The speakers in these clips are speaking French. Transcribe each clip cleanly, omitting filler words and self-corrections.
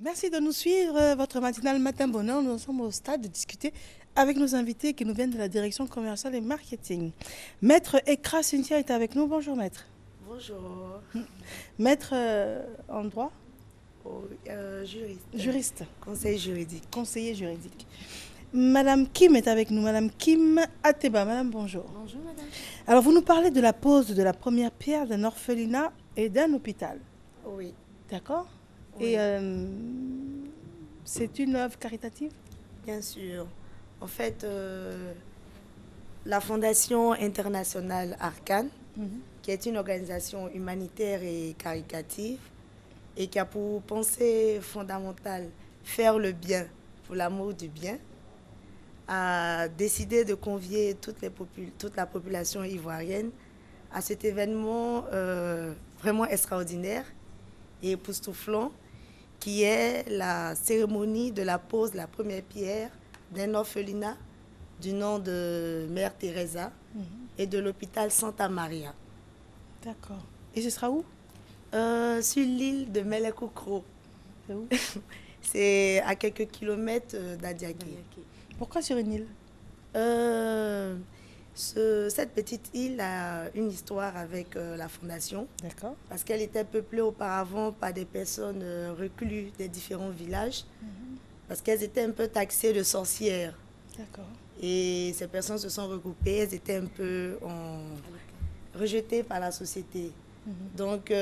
Merci de nous suivre. Votre matinale Matin Bonheur, nous sommes au stade de discuter avec nos invités qui nous viennent de la direction commerciale et marketing. Maître Ekra Cynthia est avec nous. Bonjour maître. Bonjour. Maître en droit, Juriste. juriste, Conseil juridique. conseiller juridique. Madame Kim est avec nous. Madame Kim Ateba. Madame, bonjour. Bonjour madame. Alors, vous nous parlez de la pose de la première pierre d'un orphelinat et d'un hôpital. Oui. D'accord. Oui. Et c'est une œuvre caritative? Bien sûr. En fait, la Fondation internationale Arcane, qui est une organisation humanitaire et caritative, et qui a pour pensée fondamentale faire le bien pour l'amour du bien, a décidé de convier toute la population ivoirienne à cet événement vraiment extraordinaire et époustouflant, qui est la cérémonie de la pose de la première pierre d'un orphelinat du nom de Mère Teresa et de l'hôpital Santa Maria. D'accord. Et ce sera où? Sur l'île de Melekoukro. C'est où? C'est à quelques kilomètres d'Adiaké. Pourquoi sur une île? Cette petite île a une histoire avec la fondation, D'accord. parce qu'elle était peuplée auparavant par des personnes recluses des différents villages, parce qu'elles étaient un peu taxées de sorcières. D'accord. Et ces personnes se sont regroupées, elles étaient un peu rejetées par la société. Donc,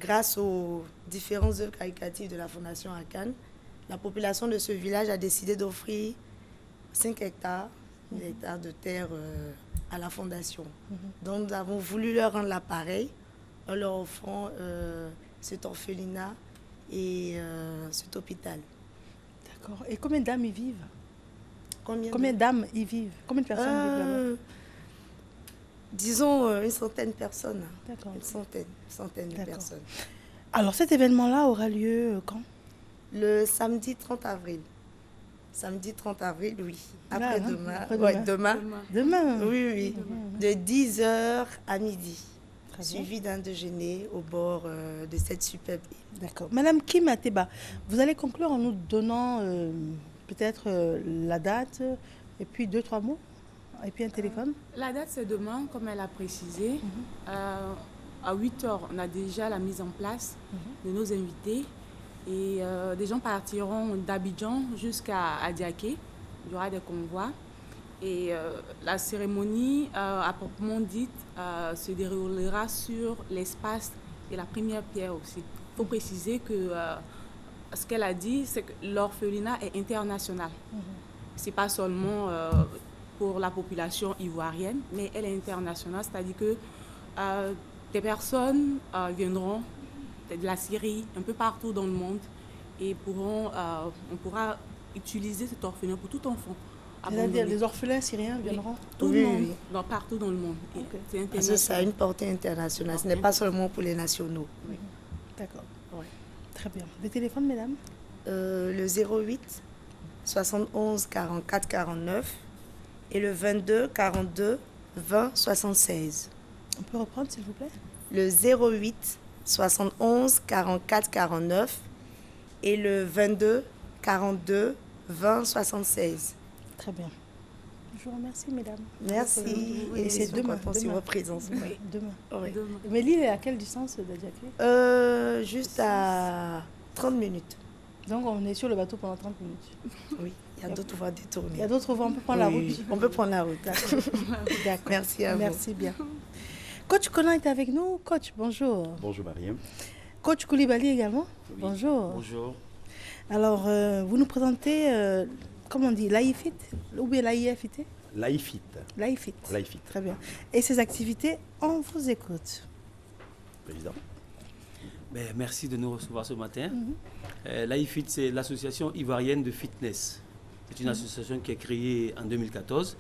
grâce aux différentes œuvres caritatives de la Fondation Arcane, la population de ce village a décidé d'offrir 5 hectares, de terre à la Fondation. Donc, nous avons voulu leur rendre l'appareil en leur offrant cet orphelinat et cet hôpital. D'accord. Et combien d'âmes y vivent? Combien D'âmes y vivent? Combien de personnes vivent là-bas? Disons une centaine de personnes. D'accord. Une centaine de D'accord. personnes. Alors cet événement-là aura lieu quand? Le samedi 30 avril. Samedi 30 avril, oui. Après-demain. Après-demain. Ouais, demain. Demain. Oui. De 10h à midi. Très bien. Suivi d'un déjeuner au bord de cette superbe île. D'accord. Madame Kim Ateba, vous allez conclure en nous donnant peut-être la date et puis 2-3 mots et puis un téléphone. La date c'est demain, comme elle a précisé. À 8h, on a déjà la mise en place de nos invités. Et des gens partiront d'Abidjan jusqu'à Adiaké. Il y aura des convois. Et la cérémonie, à proprement dite, se déroulera sur l'espace de la première pierre aussi. Il faut préciser que ce qu'elle a dit, c'est que l'orphelinat est international. Ce n'est pas seulement pour la population ivoirienne, mais elle est internationale, c'est-à-dire que des personnes viendront de la Syrie, un peu partout dans le monde, et on pourra utiliser cet orphelinat pour tout enfant. C'est-à-dire les orphelins syriens viendront? Tout le monde, partout dans le monde. Okay. C'est international. Parce que ça a une portée internationale, ce n'est pas seulement pour les nationaux. D'accord. Ouais. Très bien. Les téléphones, mesdames? Le 08 71 44 49 et le 22 42 20 76. On peut reprendre, s'il vous plaît? Le 08 71 44 49 et le 22 42 20 76. Très bien. Je vous remercie, mesdames. Merci. Et c'est demain. Sur votre présence. Oui, demain. Oui. Demain. Mais l'île est à quelle distance d'Adiaké? Juste à 30 minutes. Donc on est sur le bateau pendant 30 minutes. Oui, il y a d'autres voies détournées. Il y a d'autres voies, on peut prendre la route. Oui, on peut prendre la route. D'accord. Merci à vous. Merci bien. Coach Conan est avec nous. Coach, bonjour. Bonjour Mariam. Coach Koulibaly également. Oui. Bonjour. Bonjour. Alors, vous nous présentez, comment on dit, l'AIFIT ou bien l'AIFIT? L'AIFIT. L'AIFIT. L'AIFIT. Très bien. Et ces activités, on vous écoute. Président. Merci de nous recevoir ce matin. L'AIFIT, c'est l'Association ivoirienne de fitness. C'est une association qui est créée en 2014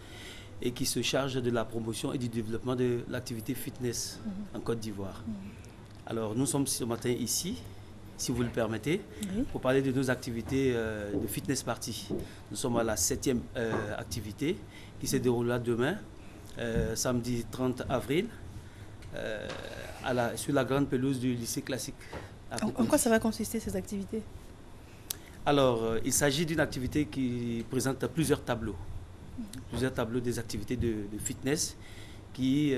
et qui se charge de la promotion et du développement de l'activité fitness en Côte d'Ivoire. Alors, nous sommes ce matin ici, si vous le permettez, pour parler de nos activités de fitness party. Nous sommes à la 7e activité qui se déroulera demain, samedi 30 avril, sur la grande pelouse du lycée classique. En quoi ça va consister, ces activités? Alors, il s'agit d'une activité qui présente plusieurs tableaux. Plusieurs tableaux des activités de fitness qui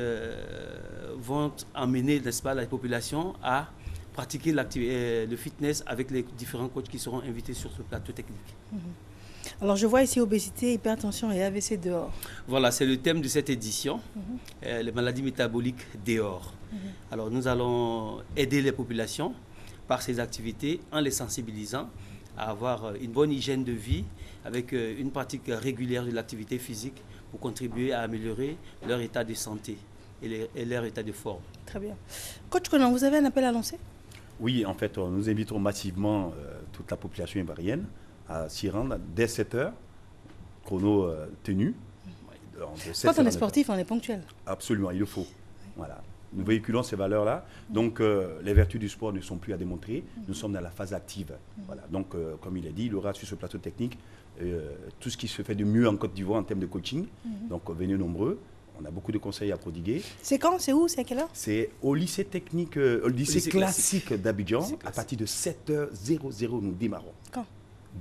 vont amener, n'est-ce pas, la population à pratiquer le fitness avec les différents coachs qui seront invités sur ce plateau technique. Alors, je vois ici obésité, hypertension et AVC dehors. Voilà, c'est le thème de cette édition, les maladies métaboliques dehors. Alors, nous allons aider les populations par ces activités en les sensibilisant à avoir une bonne hygiène de vie avec une pratique régulière de l'activité physique pour contribuer à améliorer leur état de santé et leur état de forme. Très bien. Coach Conan, vous avez un appel à lancer? Oui, en fait, nous invitons massivement toute la population ivoirienne à s'y rendre dès 7 heures, chrono tenu. Quand on est sportif, on est ponctuel. Absolument, il le faut. Voilà. Nous véhiculons ces valeurs-là. Donc, les vertus du sport ne sont plus à démontrer. Nous sommes dans la phase active. Voilà. Donc, comme il a dit, il y aura sur ce plateau technique tout ce qui se fait de mieux en Côte d'Ivoire en termes de coaching. Donc, venez nombreux. On a beaucoup de conseils à prodiguer. C'est quand? C'est où? C'est à quelle heure? C'est au lycée technique, au lycée classique d'Abidjan. À partir de 7h00, nous démarrons. Quand?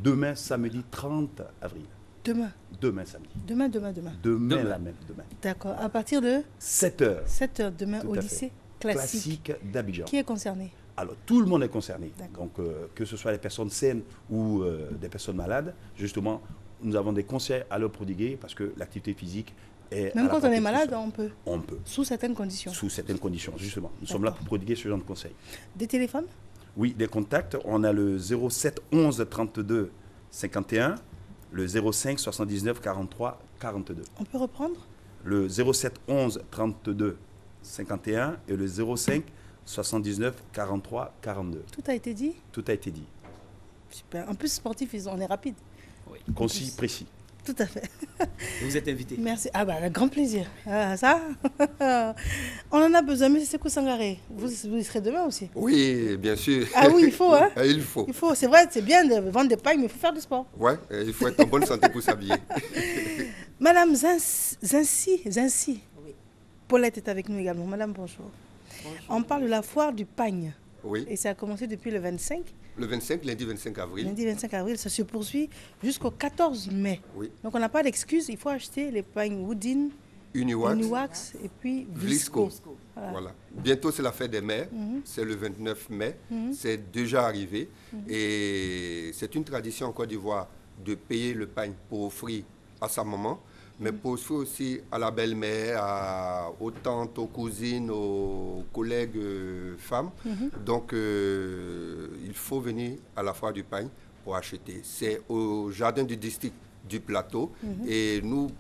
Demain, samedi 30 avril. Demain. Demain, samedi. Demain. Demain. D'accord. À partir de 7h. 7h demain Tout au à lycée fait. classique d'Abidjan. Qui est concerné? Alors, tout le monde est concerné. D'accord. Donc, que ce soit les personnes saines ou des personnes malades, justement, nous avons des conseils à leur prodiguer parce que l'activité physique est. Même à la quand on portée est de malade, tous. on peut. On peut. Sous certaines conditions. Sous certaines conditions, justement. Nous sommes là pour prodiguer ce genre de conseils. Des téléphones? Oui, des contacts. On a le 07 11 32 51, le 05 79 43 42. On peut reprendre? Le 07 11 32 51 et le 05 79 43 42. Tout a été dit? Tout a été dit. Super. En plus, sportif, on est rapide. Oui. Concis, précis. Tout à fait. Vous êtes invité. Merci. Ah bah, avec grand plaisir. Ah, ça, on en a besoin. Mais c'est Sangaré. Vous y serez demain aussi? Oui, bien sûr. Ah oui, il faut, hein? Il faut. Il faut. C'est vrai, c'est bien de vendre des pagnes, mais il faut faire du sport. Ouais, il faut être en bonne santé pour s'habiller. Madame Zinci. Oui. Paulette est avec nous également. Madame, bonjour. Bonjour. On parle de la foire du pagne. Oui. Et ça a commencé depuis le 25. Le 25, lundi 25 avril. Lundi 25 avril, ça se poursuit jusqu'au 14 mai. Oui. Donc on n'a pas d'excuse, il faut acheter les pagnes Woodin, Uniwax et puis Vlisco. Voilà. Bientôt c'est la fête des mères, c'est le 29 mai, c'est déjà arrivé. Et c'est une tradition en Côte d'Ivoire de payer le pagne pour offrir à sa maman, mais pour offrir aussi à la belle-mère, aux tantes, aux cousines, aux collègues femmes. Donc, il faut venir à la foire du pagne pour acheter. C'est au jardin du district du plateau et nous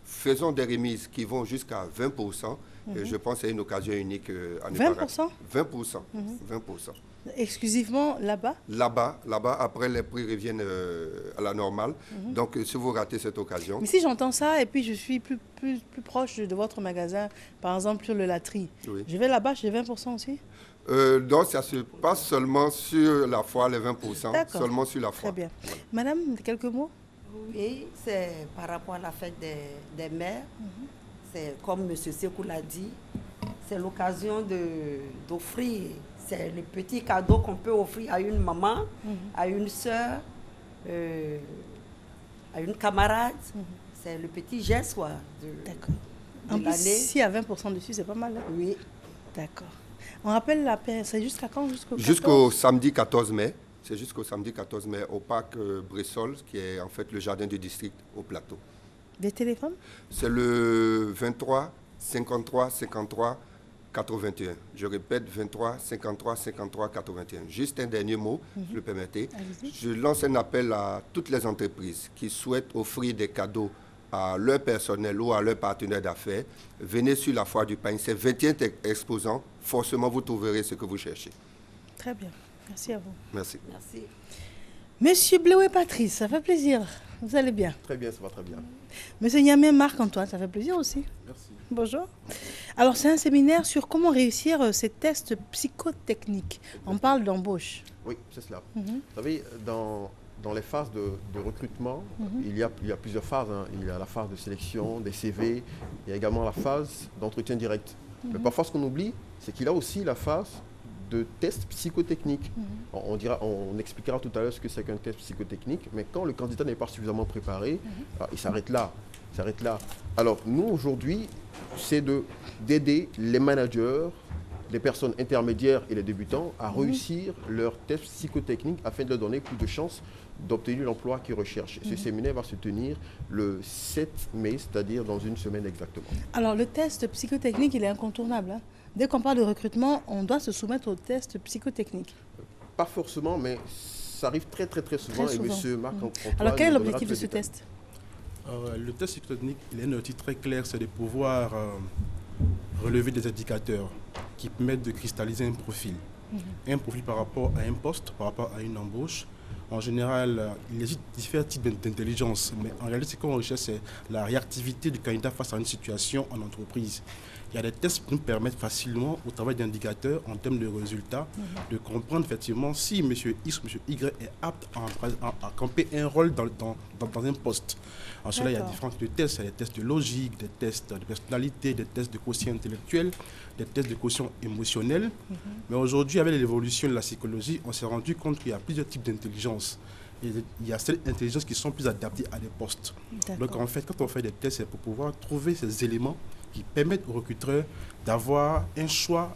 faisons des remises qui vont jusqu'à 20%. Et je pense que c'est une occasion unique en 20% 20%. 20%. Exclusivement là-bas? Là-bas, après les prix reviennent à la normale. Donc, si vous ratez cette occasion... Mais si j'entends ça et puis je suis plus proche de votre magasin, par exemple sur le Latry, oui. Je vais là-bas, j'ai 20% aussi? Donc, ça se passe seulement sur la foire, les 20%, seulement sur la foire. Très bien. Madame, quelques mots? Oui, c'est par rapport à la fête des mères. C'est comme M. Sekou l'a dit, c'est l'occasion d'offrir. C'est le petit cadeau qu'on peut offrir à une maman, à une soeur, à une camarade. C'est le petit geste, quoi. D'accord. En plus, s'il y a 20% dessus, c'est pas mal. Hein? Oui. D'accord. On rappelle la paix, c'est jusqu'à quand? Jusqu'au samedi 14 mai. C'est jusqu'au samedi 14 mai au parc Bressol, qui est en fait le jardin du district au plateau. Des téléphones? C'est le 23 53 53 81. Je répète, 23 53 53 81. Juste un dernier mot, si vous le permettez. Je lance un appel à toutes les entreprises qui souhaitent offrir des cadeaux à leur personnel ou à leurs partenaires d'affaires. Venez sur la foire du pagne. C'est 21 exposants. Forcément, vous trouverez ce que vous cherchez. Très bien. Merci à vous. Merci. Merci. Monsieur Bleuet Patrice, ça fait plaisir. Vous allez bien? Très bien, ça va très bien. Monsieur Niamé Marc-Antoine, ça fait plaisir aussi. Merci. Bonjour. Alors, c'est un séminaire sur comment réussir ces tests psychotechniques. On parle d'embauche. Oui, c'est cela. Vous savez, dans les phases de recrutement, il y a plusieurs phases. Hein. Il y a la phase de sélection, des CV. Il y a également la phase d'entretien direct. Mais parfois, ce qu'on oublie, c'est qu'il y a aussi la phase de tests psychotechniques. On expliquera tout à l'heure ce que c'est qu'un test psychotechnique, mais quand le candidat n'est pas suffisamment préparé, il s'arrête là. Alors, nous, aujourd'hui, c'est d'aider les managers, les personnes intermédiaires et les débutants à réussir leur test psychotechnique afin de leur donner plus de chances d'obtenir l'emploi qu'ils recherchent. Ce séminaire va se tenir le 7 mai, c'est-à-dire dans une semaine exactement. Alors, le test psychotechnique, il est incontournable. Hein. Dès qu'on parle de recrutement, on doit se soumettre au test psychotechnique. Pas forcément, mais ça arrive très souvent. Très souvent. Et M. Marc-Antoine Alors, quel est nous donnera l'objectif de tous ce les détails. test? Le test psychotechnique, il a un outil très clair, c'est de pouvoir relever des indicateurs qui permettent de cristalliser un profil. Un profil par rapport à un poste, par rapport à une embauche. En général, il existe différents types d'intelligence, mais en réalité, ce qu'on recherche, c'est la réactivité du candidat face à une situation en entreprise. Il y a des tests qui nous permettent facilement, au travail d'indicateurs, en termes de résultats, de comprendre effectivement si M. X ou M. Y est apte à camper un rôle dans un poste. En cela, il y a différents types de tests. Il y a des tests de logique, des tests de personnalité, des tests de quotient intellectuel, des tests de quotient émotionnel. Mais aujourd'hui, avec l'évolution de la psychologie, on s'est rendu compte qu'il y a plusieurs types d'intelligence. Il y a certaines intelligences qui sont plus adaptées à des postes. Donc en fait, quand on fait des tests, c'est pour pouvoir trouver ces éléments qui permettent aux recruteurs d'avoir un choix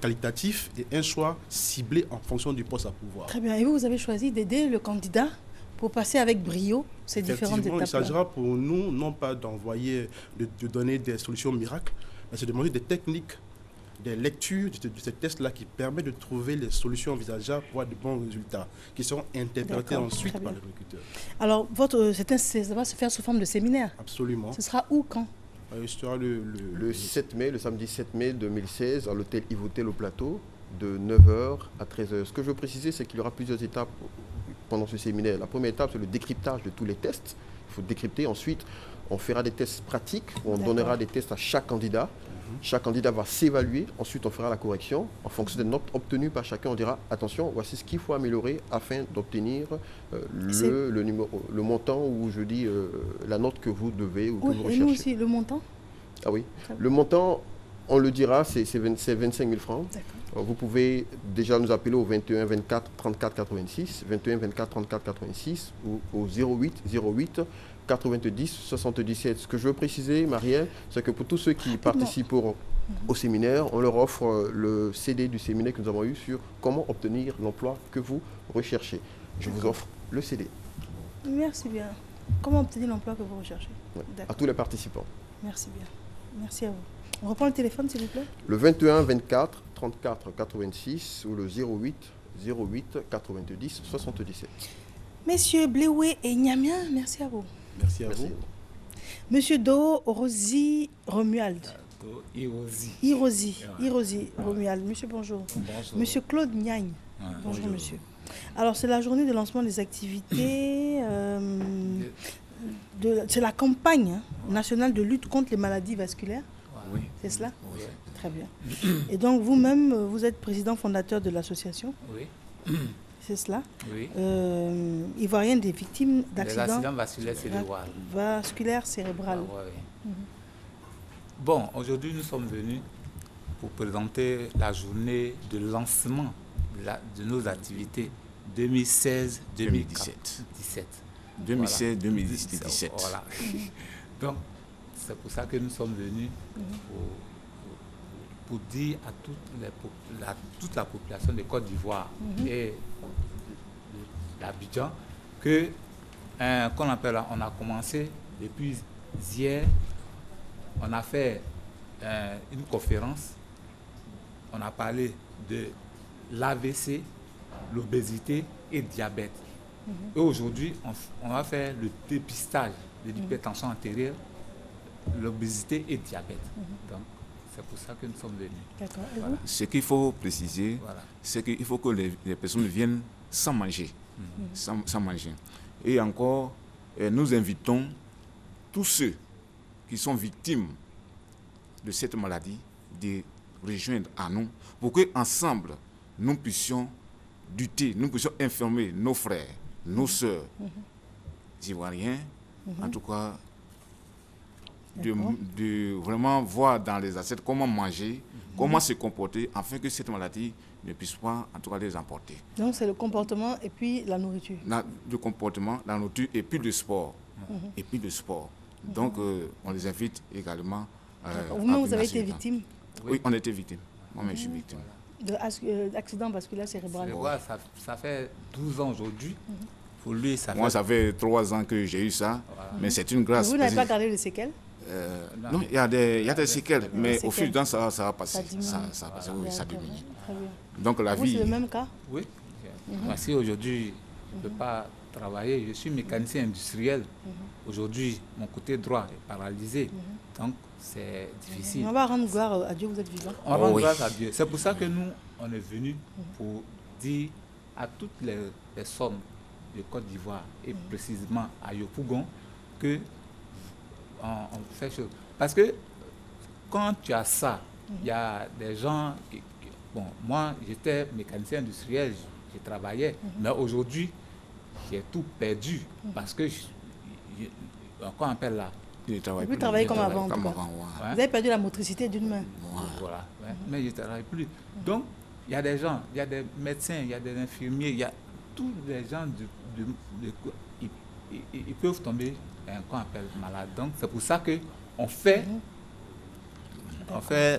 qualitatif et un choix ciblé en fonction du poste à pouvoir. Très bien. Et vous avez choisi d'aider le candidat pour passer avec brio ces différentes étapes. Il s'agira pour nous, non pas d'envoyer, de donner des solutions miracles, mais c'est de demander des techniques, des lectures de ces tests-là qui permettent de trouver les solutions envisageables pour avoir de bons résultats, qui seront interprétés ensuite par les recruteurs. Alors, ça va se faire sous forme de séminaire. Absolument. Ce sera où, quand? Ce sera le 7 mai, le samedi 7 mai 2016, à l'hôtel Yvotel au Plateau, de 9h à 13h. Ce que je veux préciser, c'est qu'il y aura plusieurs étapes pendant ce séminaire. La première étape, c'est le décryptage de tous les tests. Il faut décrypter. Ensuite, on fera des tests pratiques, où on donnera des tests à chaque candidat. Chaque candidat va s'évaluer. Ensuite, on fera la correction. En fonction des notes obtenues par chacun, on dira, attention, voici ce qu'il faut améliorer afin d'obtenir le montant, ou je dis la note que vous devez ou que vous recherchez. Et nous aussi, le montant? Ah oui. Le montant, on le dira, c'est 25 000 francs. Vous pouvez déjà nous appeler au 21 24 34 86, 21 24 34 86 ou au 08 90 77. Ce que je veux préciser, Marielle, c'est que pour tous ceux qui participent au séminaire, on leur offre le CD du séminaire que nous avons eu sur comment obtenir l'emploi que vous recherchez. Je vous offre le CD. Merci bien. Comment obtenir l'emploi que vous recherchez? À tous les participants. Merci bien. Merci à vous. On reprend le téléphone, s'il vous plaît. Le 21 24 34 86 ou le 08 90 77. Messieurs Bléoué et Nyamia, merci à vous. Merci à vous. Monsieur Do Rosi Romuald. Irosi Romuald. Monsieur, bonjour. Bonjour. Monsieur Claude Niagne. Bonjour, monsieur. Alors, c'est la journée de lancement des activités. C'est la campagne nationale de lutte contre les maladies vasculaires. Oui. C'est cela? Oui. Très bien. Et donc, vous-même, vous êtes président fondateur de l'association? Oui. C'est cela? Oui. Ivoirienne des victimes d'accidents. Les accidents vasculaires cérébraux. Vasculaire cérébral. Ah, ouais. Bon, aujourd'hui, nous sommes venus pour présenter la journée de lancement de nos activités 2016-2017. 2016-2017. Voilà. Donc, c'est pour ça que nous sommes venus pour dire à toute la population de Côte d'Ivoire et d'Abidjan que, qu'on appelle, on a commencé depuis hier, on a fait une conférence, on a parlé de l'AVC, l'obésité et le diabète. Et aujourd'hui, on va faire le dépistage de l'hypertension artérielle, l'obésité et le diabète. Donc, c'est pour ça que nous sommes venus. D'accord. Voilà. Ce qu'il faut préciser, Voilà. c'est qu'il faut que les personnes viennent sans manger. Sans manger. Et encore, nous invitons tous ceux qui sont victimes de cette maladie de rejoindre à nous pour qu'ensemble, nous puissions lutter, nous puissions informer nos frères, nos sœurs ivoiriens, en tout cas, de vraiment voir dans les assiettes comment manger, comment se comporter, afin que cette maladie ne puissent pas, en tout cas, les emporter. Donc c'est le comportement et puis la nourriture. Le comportement, la nourriture et puis le sport. Et puis le sport. Donc, on les invite également. Vous-même, vous avez été victime? Oui, on a été victime. Moi-même, je suis victime. D'accident vasculaire cérébral. Ça fait 12 ans aujourd'hui. Pour lui, ça fait 3 ans que j'ai eu ça. Mais c'est une grâce. Vous n'avez pas gardé de séquelles? Non, il y a des séquelles, mais au fil du temps, ça va passer. Ça diminue. Donc la vie... C'est le même cas? Oui. Si aujourd'hui, je ne peux pas travailler, je suis mécanicien industriel. Aujourd'hui, mon côté droit est paralysé. Donc, c'est difficile. On va rendre gloire à Dieu, vous êtes vivant. On rend grâce à Dieu. C'est pour ça que nous, on est venus pour dire à toutes les personnes de Côte d'Ivoire et précisément à Yopougon que on fait chose. Parce que quand tu as ça, il y a des gens bon, moi j'étais mécanicien industriel, je travaillais, mais aujourd'hui j'ai tout perdu parce que on appelle là. Vous travaillez comme avant. Vous avez perdu la motricité d'une main. Voilà, mais je ne travaille plus. Donc il y a des gens, il y a des médecins, il y a des infirmiers, il y a tous les gens ils peuvent tomber qu'on appelle malade. Donc c'est pour ça qu'on fait,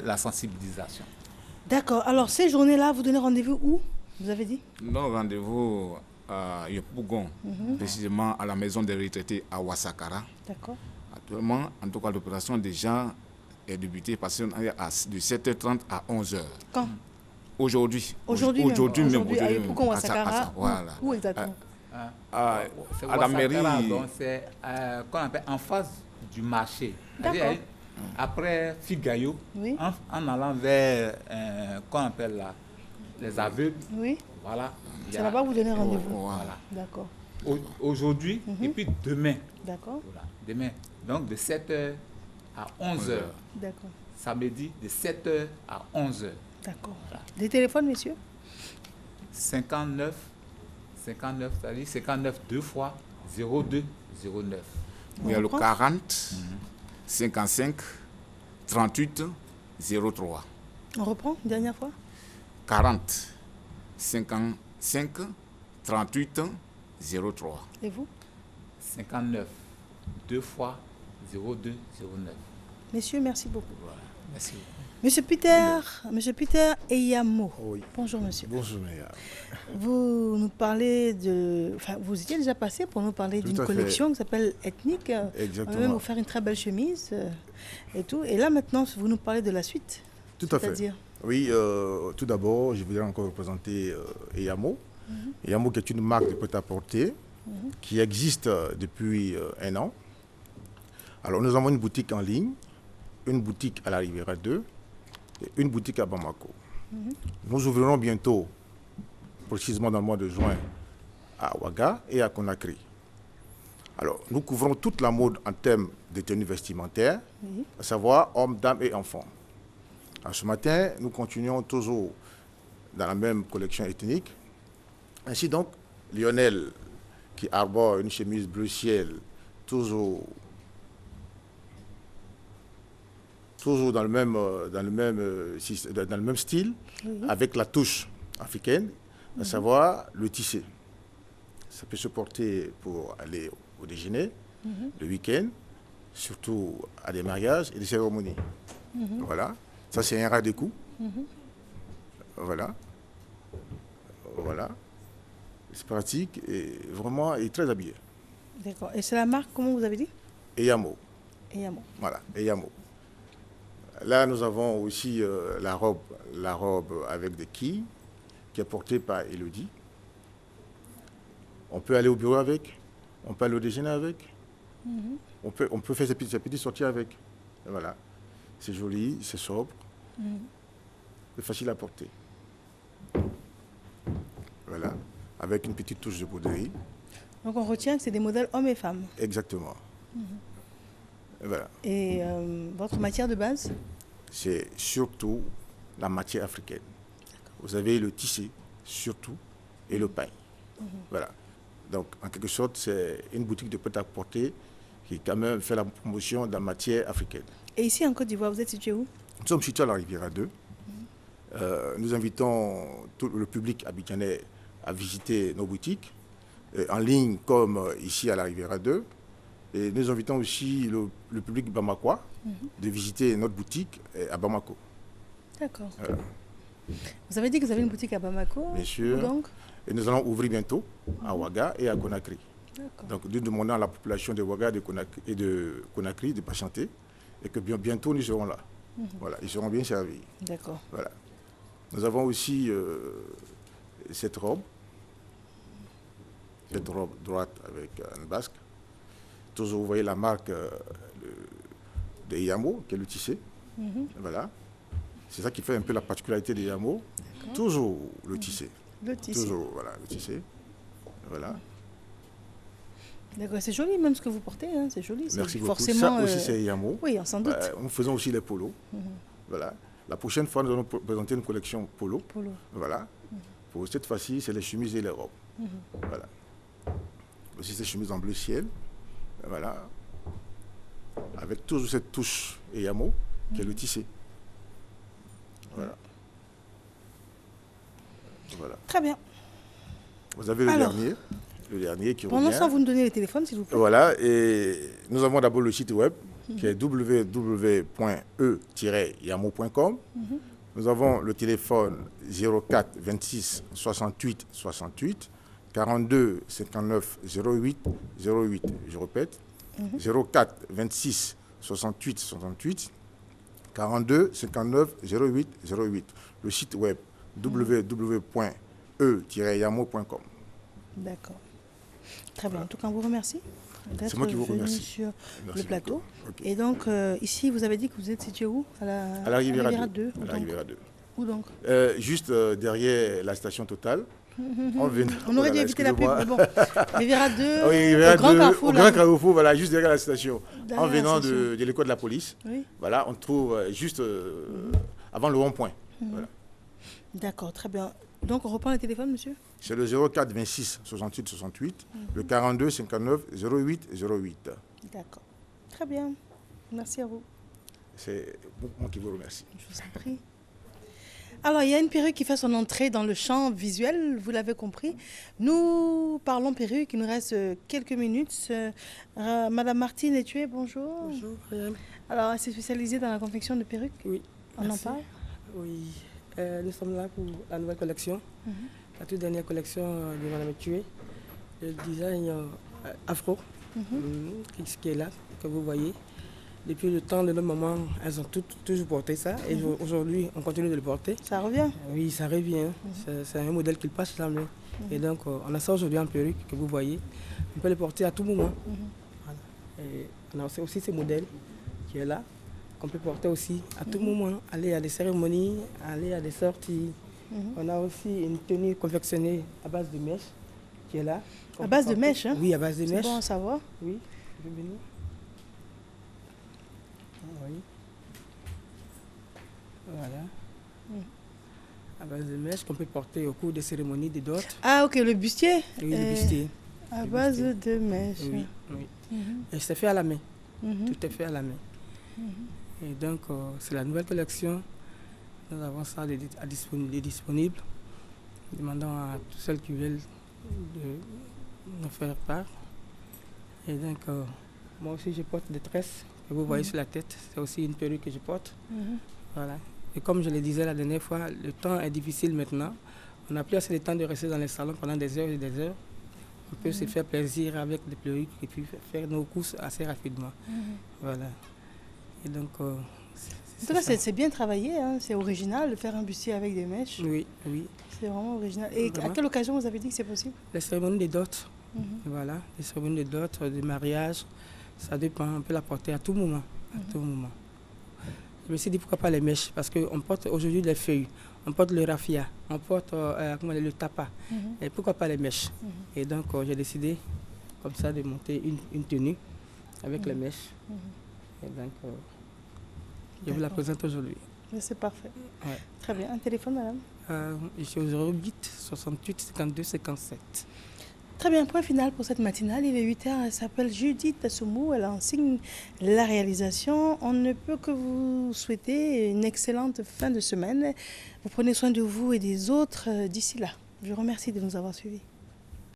la sensibilisation. D'accord. Alors ces journées-là, vous donnez rendez-vous où? Vous avez dit? Non, rendez-vous à Yopougon, précisément à la maison des retraités à Ouassakara. D'accord. Actuellement, en tout cas, l'opération déjà est débutée parce qu'on est de 7h30 à 11h. Quand? Aujourd'hui même. À Yopougon, Ouassakara. Voilà. Où exactement? À la mairie. C'est qu'on appelle en face du marché. D'accord. Après Figayo, en allant vers qu'on appelle là, les aveugles. Oui. Voilà. C'est là-bas que vous donnez rendez-vous. Voilà. D'accord. Aujourd'hui et puis demain. D'accord. Voilà. Demain. Donc de 7h à 11h. D'accord. Samedi de 7h à 11h. D'accord. Voilà. Des téléphones, messieurs? 59, c'est-à-dire 59 2 fois 02 09. Il y a le 40 55 38 03. On reprend une dernière fois? 40 55 38 03. Et vous? 59 2 fois 02 09. Messieurs, merci beaucoup. Voilà. Merci. Monsieur Peter Eyamo. Oui. Bonjour monsieur. Bonjour Méa. Vous nous parlez de... Enfin, vous étiez déjà passé pour nous parler d'une collection qui s'appelle Ethnique. Exactement. On va même vous faire une très belle chemise et tout. Et là maintenant, vous nous parlez de la suite. Tout à fait. Oui, tout d'abord, je voudrais encore représenter Eyamo. Eyamo qui est une marque de prêt-à-porter qui existe depuis 1 an. Alors nous avons une boutique en ligne, une boutique à la Riviera 2 et une boutique à Bamako. Nous ouvrirons bientôt, précisément dans le mois de juin, à Ouaga et à Conakry. Alors, nous couvrons toute la mode en termes de tenues vestimentaires, à savoir hommes, dames et enfants. Alors, ce matin, nous continuons toujours dans la même collection ethnique. Ainsi donc, Lionel, qui arbore une chemise bleu ciel, toujours dans le même style, avec la touche africaine, à savoir le tissé. Ça peut se porter pour aller au déjeuner, le week-end, surtout à des mariages et des cérémonies. Voilà. Ça, c'est un ras de cou. Voilà. Voilà. C'est pratique et vraiment il est très habillé. D'accord. Et c'est la marque, comment vous avez dit? Eyamo. Eyamo. Voilà, Eyamo. Là, nous avons aussi la robe avec des quilles, qui est portée par Elodie. On peut aller au bureau avec, on peut aller au déjeuner avec, on peut faire ses petites sorties avec. Et voilà. C'est joli, c'est sobre, c'est facile à porter. Voilà, avec une petite touche de broderie. Donc on retient que c'est des modèles hommes et femmes. Exactement. Et voilà. Et votre matière de base? C'est surtout la matière africaine. Vous avez le tissé, surtout, et le pain. Voilà. Donc, en quelque sorte, c'est une boutique de prêt-à-porter qui quand même fait la promotion de la matière africaine. Et ici, en Côte d'Ivoire, vous êtes situé où? Nous sommes situés à la Riviera 2. Nous invitons tout le public abidjanais à visiter nos boutiques, en ligne comme ici à la Riviera 2. Et nous invitons aussi le public bamakois de visiter notre boutique à Bamako. D'accord. Vous avez dit que vous avez une boutique à Bamako? Bien sûr. Donc et nous allons ouvrir bientôt à Ouaga et à Conakry. Donc nous demandons à la population de Ouaga et de Conakry de patienter et que bientôt nous serons là. Voilà, ils seront bien servis. D'accord. Voilà. Nous avons aussi cette robe droite avec un basque. Toujours, vous voyez la marque de Yamo, qui est le tissé. Voilà. C'est ça qui fait un peu la particularité des Yamo. Toujours le tissé. Le tissé. Toujours, voilà, le tissé. Voilà. D'accord, c'est joli même ce que vous portez, hein. C'est joli. Merci beaucoup. Forcément, ça aussi, c'est Yamo. Oui, on s'en doute. Nous faisons aussi les polos. Voilà. La prochaine fois, nous allons présenter une collection polo. Voilà. Pour cette fois-ci, c'est les chemises et les robes. Voilà. Aussi ces chemises en bleu ciel. Voilà. Avec toujours cette touche Yamo, qui est le tissé. Voilà. Voilà. Très bien. Vous avez le dernier qui revient. Pour l'instant, vous nous donnez les téléphones, s'il vous plaît. Voilà, et nous avons d'abord le site web qui est www.e-yamo.com. Nous avons le téléphone 04 26 68 68 42 59 08 08. Je répète, 04 26 68 68 42 59 08 08. Le site web www.e-yamo.com. D'accord. Très bien. En tout cas, on vous remercie d'être venu sur le plateau. Okay. Et donc, ici, vous avez dit que vous êtes situé où? À la Riviera 2. À la Riviera 2. Où donc? Juste derrière la station Total. On aurait dû éviter la pub, mais bon. Riviera 2, oui, Riviera 2 au Grand Carrefour, voilà, juste derrière la station. En venant de l'école de la police, voilà, on trouve juste avant le rond-point. Voilà. D'accord, très bien. Donc, on reprend le téléphone, monsieur? C'est le 04 26 68 68, le 42 59 08 08. D'accord. Très bien. Merci à vous. C'est moi qui vous remercie. Je vous en prie. Alors, il y a une perruque qui fait son entrée dans le champ visuel, vous l'avez compris. Nous parlons perruque, il nous reste quelques minutes. Madame Martine Etué, bonjour. Bonjour. Alors, elle s'est spécialisée dans la confection de perruques. Oui. On en parle? Oui. Nous sommes là pour la nouvelle collection, la toute dernière collection de Madame Etué, le design afro, qui est là, que vous voyez. Depuis le temps de nos mamans, elles ont toujours porté ça. Et aujourd'hui, on continue de le porter. Ça revient? Oui, ça revient. C'est un modèle qui passe jamais. Et donc, on a ça aujourd'hui en perruque, que vous voyez. On peut le porter à tout moment. Voilà. Et on a aussi ce modèle qui est là, qu'on peut porter aussi à tout moment. Aller à des cérémonies, aller à des sorties. On a aussi une tenue confectionnée à base de mèche qui est là. À base de mèche, hein? Oui, à base de mèche. C'est bon à savoir. Oui, je vais venir. Oui. Voilà. À base de mèche qu'on peut porter au cours des cérémonies des dots. Ah, ok, le bustier? Oui, le bustier. À base de mèche. Oui, oui. Et c'est fait à la main. Tout est fait à la main. Et donc, c'est la nouvelle collection. Nous avons ça disponible. Demandons à tous celles qui veulent de nous faire part. Et donc, moi aussi, je porte des tresses que vous voyez sur la tête. C'est aussi une perruque que je porte. Voilà. Et comme je le disais la dernière fois, le temps est difficile maintenant. On n'a plus assez de temps de rester dans les salons pendant des heures et des heures. On peut se faire plaisir avec des perruques et puis faire nos courses assez rapidement. Voilà. Et donc, en tout cas, c'est bien travaillé, hein. C'est original de faire un bustier avec des mèches. Oui, oui. C'est vraiment original. Et vraiment? À quelle occasion vous avez dit que c'est possible? Les cérémonies des dots. Voilà, les cérémonies des dots, des mariages, ça dépend. On peut la porter à tout moment. À tout moment. Je me suis dit pourquoi pas les mèches, parce qu'on porte aujourd'hui les feuilles, on porte le raffia, on porte le tapa. Et pourquoi pas les mèches? Et donc, j'ai décidé comme ça de monter une tenue avec les mèches. Et donc, je vous la présente aujourd'hui. C'est parfait. Ouais. Très bien. Un téléphone, madame? Je suis au 08 68 52 57. Très bien, point final pour cette matinale. Il est 8h, elle s'appelle Judith Assoumou, elle enseigne la réalisation. On ne peut que vous souhaiter une excellente fin de semaine. Vous prenez soin de vous et des autres d'ici là. Je vous remercie de nous avoir suivis.